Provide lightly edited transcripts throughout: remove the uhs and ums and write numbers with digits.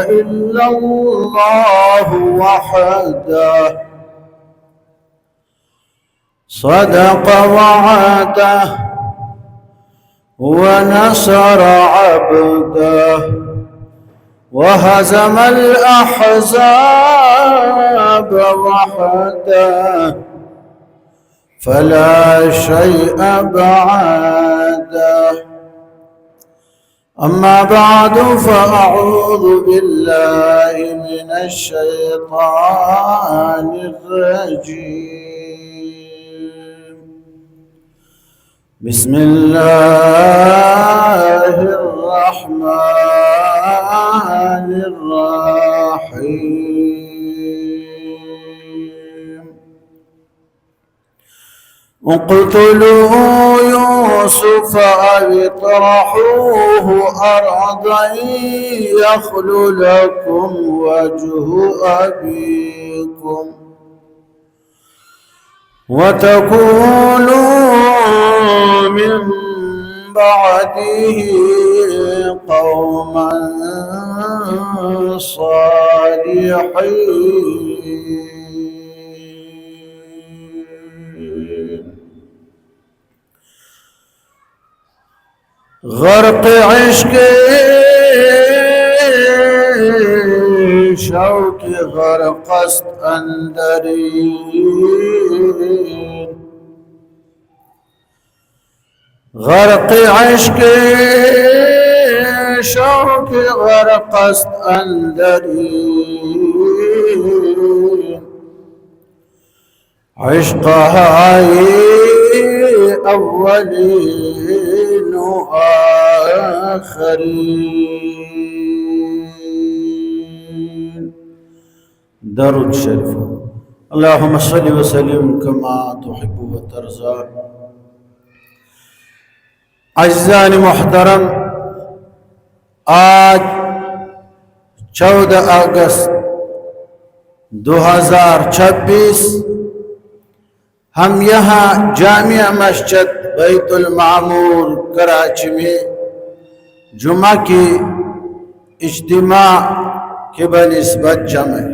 إلا الله وحده صدق وعده ونصر عبده وهزم الأحزاب وحده فلا شيء بعده. أما بعد فأعوذ بالله من الشيطان الرجيم. بسم الله الرحمن الرحيم. اقتلوا يوسف أو اطرحوه أرضا يخل لكم وجه أبيكم وتكونوا من بعده قوما صالحين. غرق عشق شوق غرق است اندرین، غرق عشق شوق غرق است اندرین. عشق های اولین و آخرین. درود شریف. اللهم صل وسلم كما تحب وترضى. عزیزان محترم، آج 14 اگست 2026 ہم یہاں جامع مسجد بیت المعمور کراچی میں جمعہ کی اجتماع کے بنسبت جمع.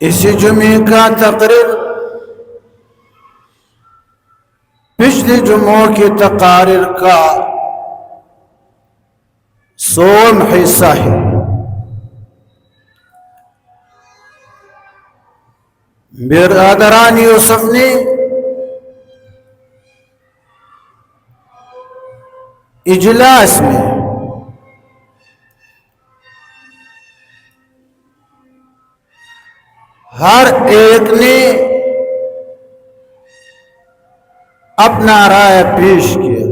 اسی جمعے کا تقریر پچھلے جمعوں کی تقاریر کا 100واں حصہ ہے. برادران یوسف نے اجلاس میں ہر ایک نے اپنا رائے پیش کیا.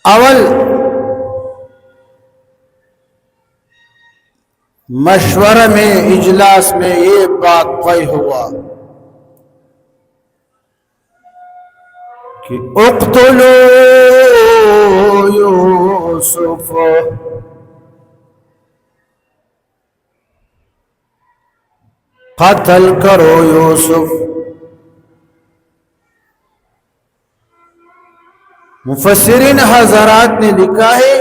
اول مشورہ میں اجلاس میں یہ بات طے ہوا کہ اقتلوا یوسف، قتل کرو یوسف. مفسرین حضرات نے لکھا ہے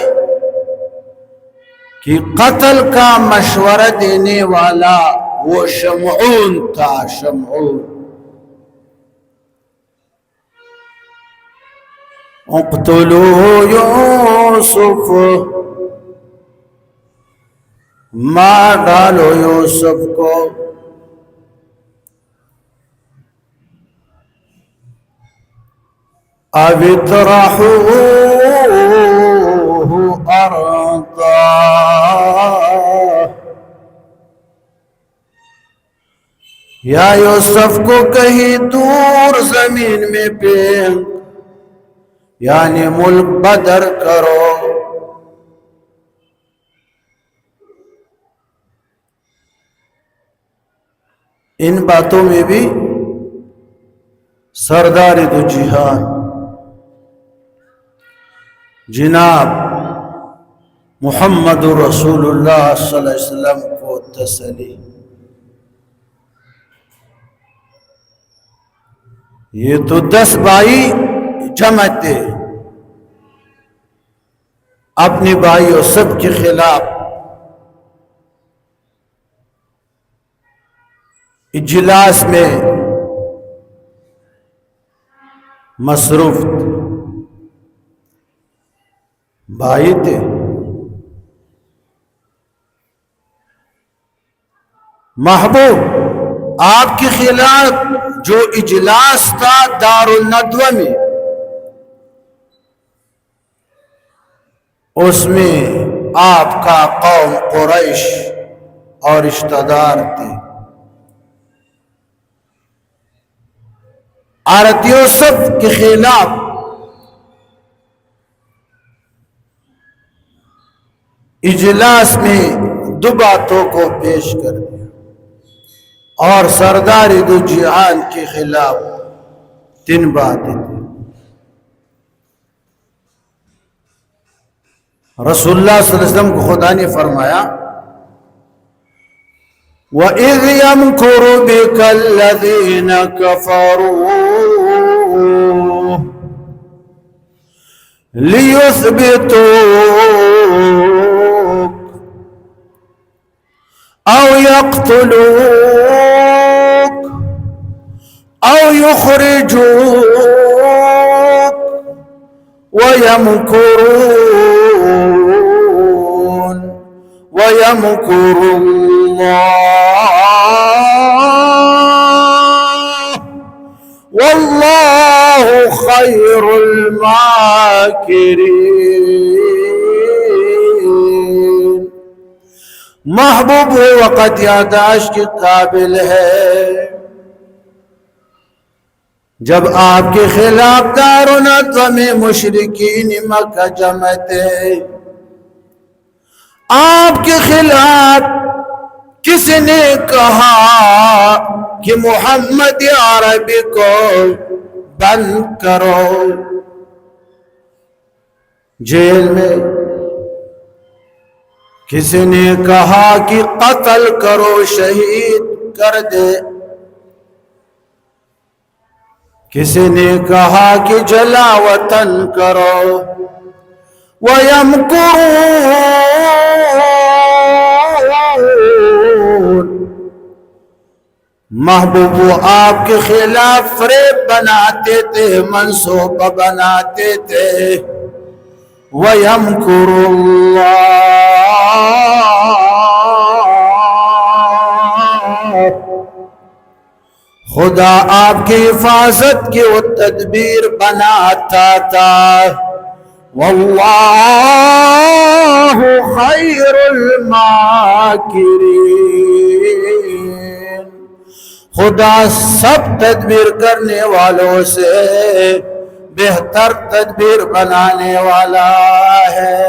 کہ قتل کا مشورہ دینے والا وہ شمعون تھا. شمعون. اقتلوا یوسف، مار ڈالو یوسف کو. أو اطرحوه أرضا، یا یوسف کو کہیں دور زمین میں پھینک، یعنی ملک بدر کرو. ان باتوں میں بھی سردار دو جہان جناب محمد رسول اللہ صلی اللہ علیہ وسلم کو تسلی. یہ تو 10 بھائی جمع تھے اپنے بھائیوں سب کے خلاف اجلاس میں مصروف تھے، بھائی تھے۔ محبوب آپ کے خلاف جو اجلاس تھا دار الندوہ میں، اس میں آپ کا قوم قریش اور رشتہ دار تھے، عرب یوسف کے خلاف اجلاس میں 2 باتوں کو پیش کر دیا، اور سردار دو جہان کے خلاف 3 باتیں تھیں۔ رسول اللہ صلی اللہ علیہ وسلم کو خدا نے فرمایا وَإِذْ يَمْكُرُ بِكَ الَّذِينَ كَفَرُوا لِيُثْبِتُوكَ أَوْ يَقْتُلُوكَ أَوْ يُخْرِجُوكَ وَيَمْكُرُ اللَّهُ وَاللَّهُ خَيْرُ الْمَاكِرِينَ۔ محبوب وقت یاداشت کے قابل ہے، جب آپ کے خلاف دار الندوہ میں مشرکین مکہ جمع تھے، آپ کے خلاف کس نے کہا کہ محمد عربی کو بند کرو جیل میں، کسی نے کہا کہ قتل کرو شہید کر دے، کسی نے کہا کہ جلا وطن کرو، وَيَمْكُرُونَ۔ محبوب آپ کے خلاف فریب بناتے تھے، منصوبہ بناتے تھے، وَيَمْكُرُ اللَّهُ۔ خدا آپ کی حفاظت کی وہ تدبیر بناتا تھا، وَاللَّهُ خَيْرُ الْمَاكِرِينَ۔ خدا سب تدبیر کرنے والوں سے بہتر تدبیر بنانے والا ہے۔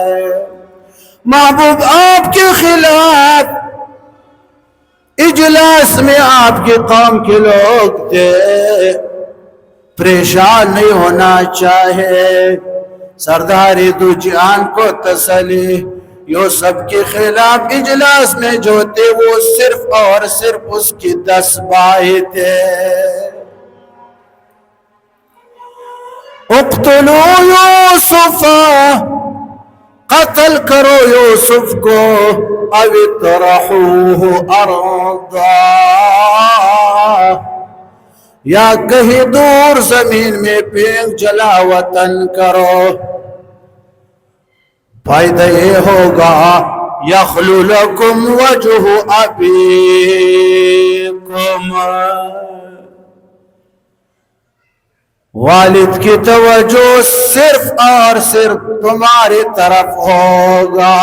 محبوب آپ کے خلاف اجلاس میں آپ کی قوم کے لوگ تھے، پریشان نہیں ہونا چاہے، سردار دو جہان کو تسلی، یوسف کے خلاف اجلاس میں جو تھے وہ صرف اور صرف اس کی 10 بھائی تھے۔ اقتلوا یوسف، قتل کرو یوسف کو، او اطرحوہ ارضا، یا کہیں دور زمین میں پھینک جلا وطن کرو، فائدہ یہ ہوگا یخلو لکم وجہ ابیکم، والد کی توجہ صرف اور صرف تمہاری طرف ہوگا۔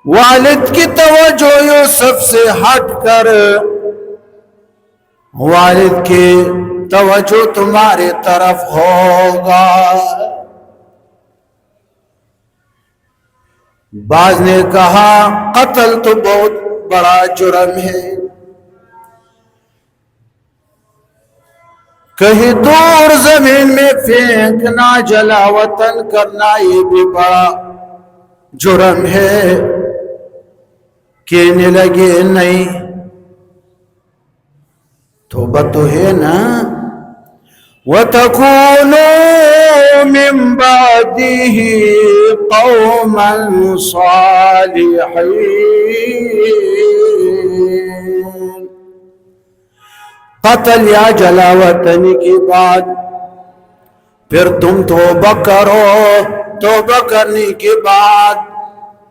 والد کی توجہ یوسف سے ہٹ کر والد کی توجہ تمہاری طرف ہوگا۔ بعض نے کہا قتل تو بہت بڑا جرم ہے، کہیں دور زمین میں پھینکنا، جلا وطن کرنا، یہ بھی بڑا جرم ہے۔ کہنے لگے نہیں، توبہ تو ہے نا. وَتَكُونُوا مِن بَعْدِهِ قَوْمًا صَالِحِينَ. قتل یا جلا وطنی کی بعد پھر تم توبہ کرو. توبہ کرنے کے بعد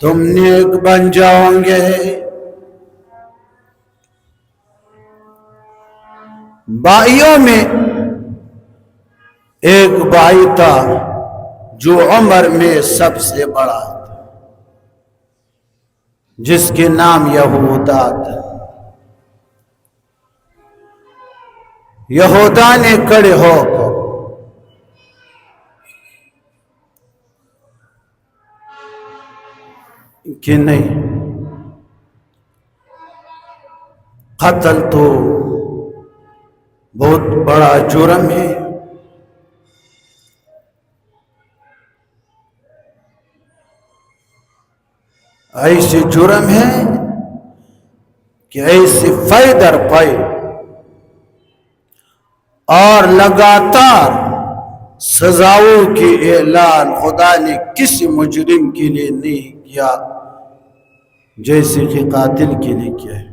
تم نیک بن جاؤ گے. بھائیوں میں ایک بھائی تھا جو عمر میں سب سے بڑا تھا، جس کے نام یہودا تھا. یہودا نے کھڑے ہو کر کہ نہیں، قتل تو بہت بڑا جرم ہے. ایسے جرم ہے کہ ایسے فیدر پائے اور لگاتار سزاؤں کی اعلان خدا نے کسی مجرم کے لیے نہیں کیا جیسے کہ قاتل کے لیے کیا ہے.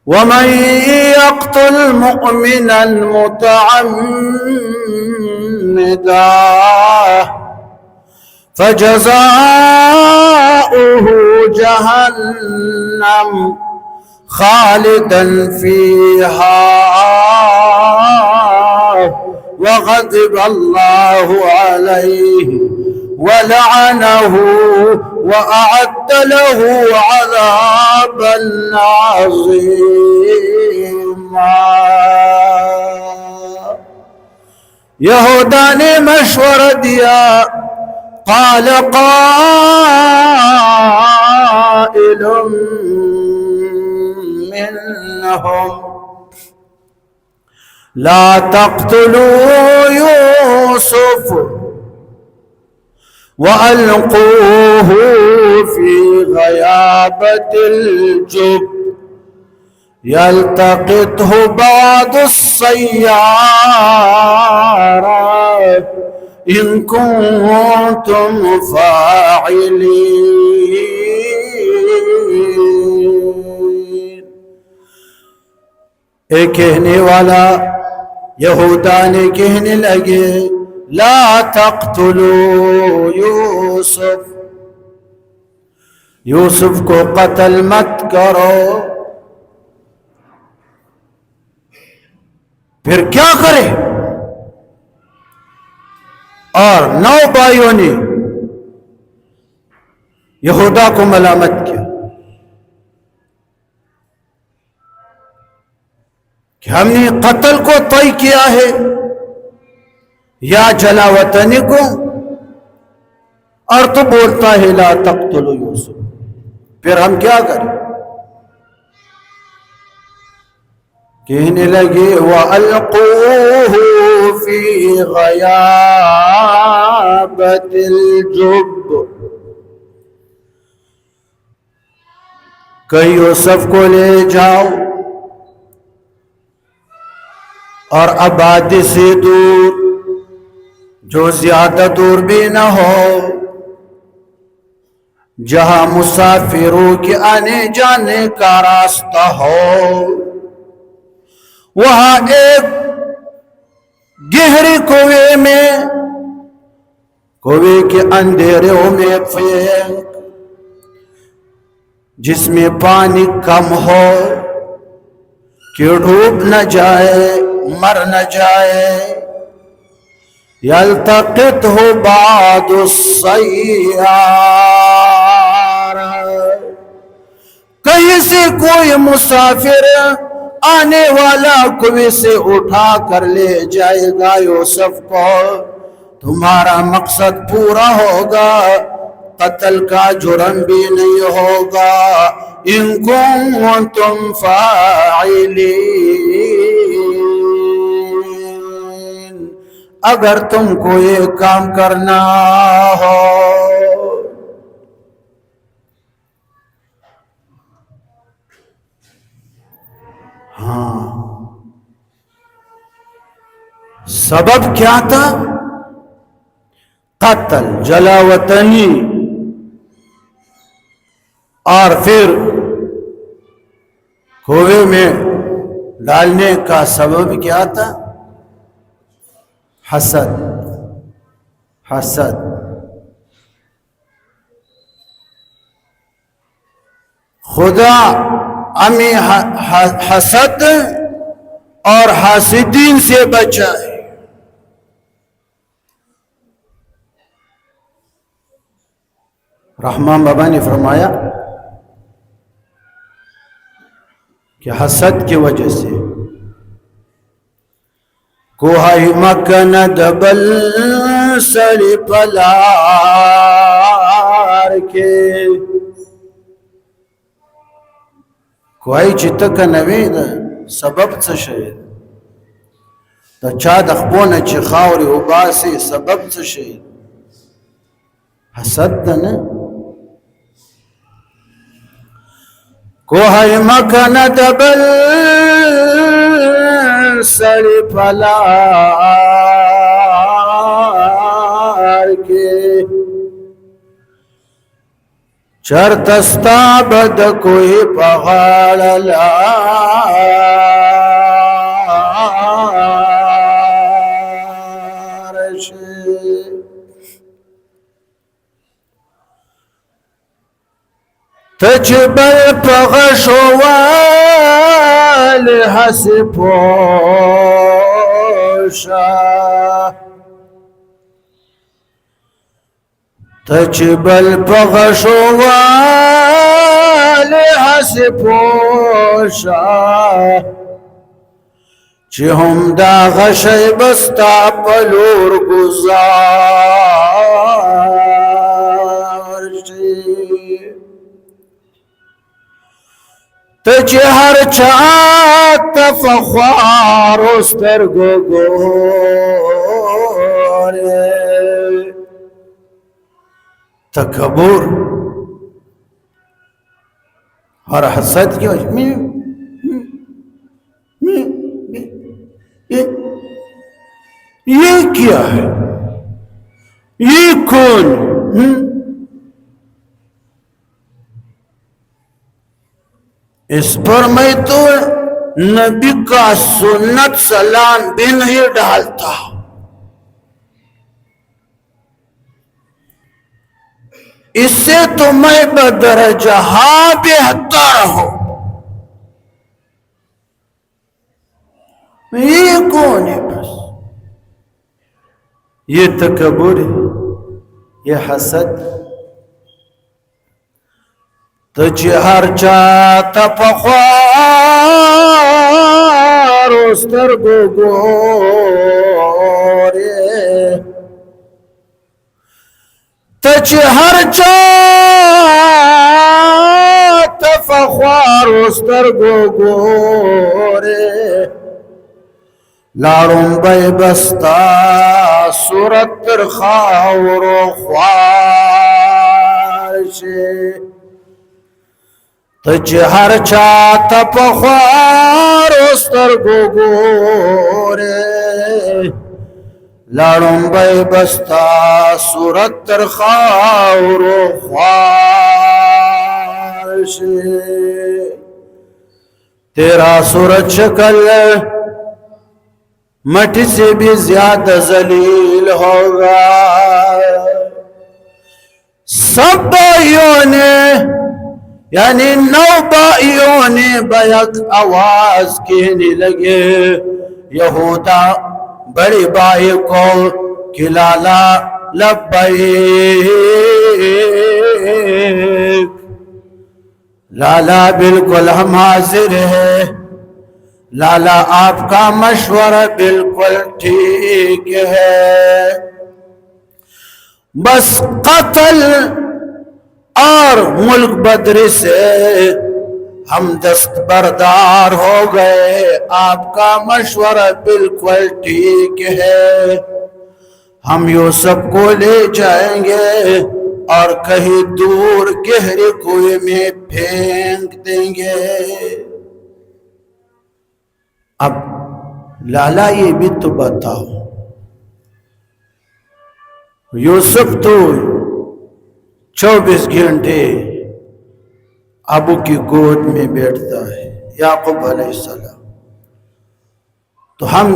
وَمَن يَقْتُلْ مُؤْمِنًا مُتَعَمِّدًا فَجَزَاؤُهُ جَهَنَّمُ خَالِدًا فِيهَا وَغَضِبَ اللَّهُ عَلَيْهِ وَلَعَنَهُ وَأَعَدَّ لَهُ عَذَابًا عَظِيمًا. یہودا نے مشورہ دیا. قال قائل منهم لا تقتلوا يوسف وألقوه في غيابة الجب يلتقطه بعض السيارات إن كنتم فاعلين. ایک کہنے والا یہودا نے کہنے لگے لا تقتلوا یوسف، یوسف کو قتل مت کرو. پھر کیا کرے؟ اور 9 بھائیوں نے یہودا کو ملامت کیا کہ ہم نے قتل کو طے کیا ہے یا جلا وطنی کو، اور تو بولتا ہے لا تقتلوا یوسف. پھر ہم کیا کریں؟ کہنے لگے وَأَلْقُوهُ فِي غَيَابَةِ الْجُبِّ، کہ یوسف کو لے جاؤ اور آبادی سے دور، جو زیادہ دور بھی نہ ہو، جہاں مسافروں کے آنے جانے کا راستہ ہو، وہاں ایک گہرے کنویں میں، کنویں کے اندھیروں میں پھینک، جس میں پانی کم ہو کہ ڈوب نہ جائے، مر نہ جائے. یلتقطہ بعض السیارات، کہیں سے کوئی مسافر آنے والا کنویں سے اٹھا کر لے جائے گا یوسف کو. تمہارا مقصد پورا ہوگا، قتل کا جرم بھی نہیں ہوگا. ان کنتم فاعلین، اگر تم کو یہ کام کرنا ہو. ہاں، سبب کیا تھا؟ قتل، جلا وطنی. اور پھر کنویں میں ڈالنے کا سبب کیا تھا؟ حسد. حسد. خدا ہمیں حسد اور حاسدین سے بچائے. رحمان بابا نے فرمایا کہ حسد کی وجہ سے کوہائی مکن دبل سڑی پلار کے کوئی چتک نوی دا سبب څه شي دا چا د خپونه چې خاورې وباسي سبب څه شي؟ حسد ده نه. کوهی مکن دبل سړی پلار کې چرته ستا به د کوهي په غاړه لار شي. ته چې بل په غشو والې هسې پوشه ته چې بل په غشو والې هسې پوشه چې هم دا غشی به ستا په لور ګزار شي. ته چې هر چا ته په خوارو سترګو ګورې تکبر اور حسد کی وجہ یہ کیا ہے؟ یہ کون؟ اس پر میں تو نبی کا سنت سلام بھی نہیں ڈالتا. اس سے تو میں بدرجہ بہتر ہوں. یہ کون ہے؟ بس یہ تکبر ہے، یہ حسد. ته چې هر چا ته په خوارو سترګو ګورې ته چې هر چا ته په خوارو سترګو ګورې لاړومبی به ستا صورت تر خاورو خوار شي. ته چې هر چا ته په خوارو سترګو ګورې لاړومبی به ستا صورت تر خاورو خوار شي. تیرا صورت شکل مٹی سے بھی زیادہ ذلیل ہوگا. سب بھائیوں نے یعنی 9 بھائیوں نے بیک آواز کہنے لگے یہودا بڑی بھائی کو کہ لالا لبیک، لالا بالکل ہم حاضر ہیں، لالا آپ کا مشورہ بالکل ٹھیک ہے، بس قتل اور ملک بدر سے ہم دستبردار ہو گئے. آپ کا مشورہ بالکل ٹھیک ہے، ہم یوسف کو لے جائیں گے اور کہیں دور گہرے کنویں میں پھینک دیں گے. اب لالا یہ بھی تو بتاؤ یوسف تو 24 گھنٹے ابو کی گود میں بیٹھتا ہے، یعقوب علیہ السلام. تو ہم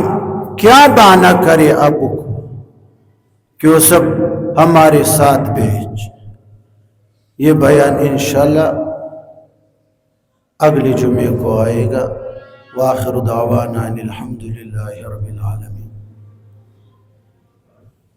کیا بہانہ کرے ابو کو کہ وہ سب ہمارے ساتھ بھیج. یہ بیان انشاءاللہ اگلے جمعے کو آئے گا. وآخر دعوانا ان الحمد للہ رب العالمین.